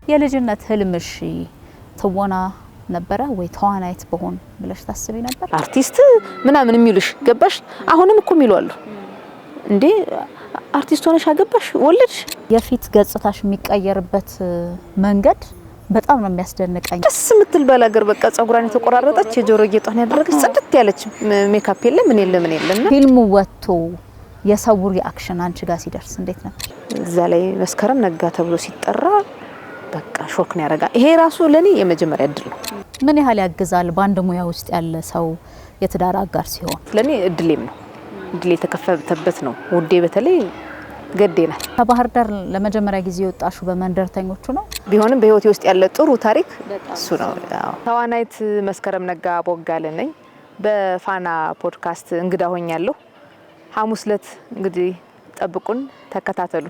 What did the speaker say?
የልጅነት ህልምሽ ትወና ነበረ ወይ ተዋናይት በሆን ብለሽ ታስቢ ነበር? አርቲስት ምናምን የሚሉሽ ገባሽ? አሁንም እኮ የሚሏሉ እንዴ አርቲስት ሆነሽ አገባሽ ወለድሽ? የፊት ገጽታሽ የሚቀየርበት መንገድ በጣም ነው የሚያስደንቀኝ። ደስ ምትል ባላገር በቃ ጸጉራን የተቆራረጠች የጆሮ ጌጧን ያደረገች ጽድት ያለች ሜካፕ የለም ምን የለም። ፊልሙ ወጥቶ የሰው ሪአክሽን አንቺ ጋር ሲደርስ እንዴት ነበር? እዛ ላይ መስከረም ነጋ ተብሎ ሲጠራ በቃ ሾክ ነው ያረጋ። ይሄ ራሱ ለኔ የመጀመሪያ እድል ነው። ምን ያህል ያግዛል ባንድ ሙያ ውስጥ ያለ ሰው የትዳር አጋር ሲሆን? ለኔ እድሌም ነው። እድሌ ተከፈተበት ነው። ውዴ በተለይ ገዴና ከባህር ዳር ለመጀመሪያ ጊዜ ወጣሹ በመንደርተኞቹ ነው። ቢሆንም በህይወቴ ውስጥ ያለ ጥሩ ታሪክ እሱ ነው። ተዋናይት መስከረም ነጋ ቦጋለ ነኝ። በፋና ፖድካስት እንግዳ ሆኛለሁ። ሐሙስ ዕለት እንግዲህ ጠብቁን፣ ተከታተሉ።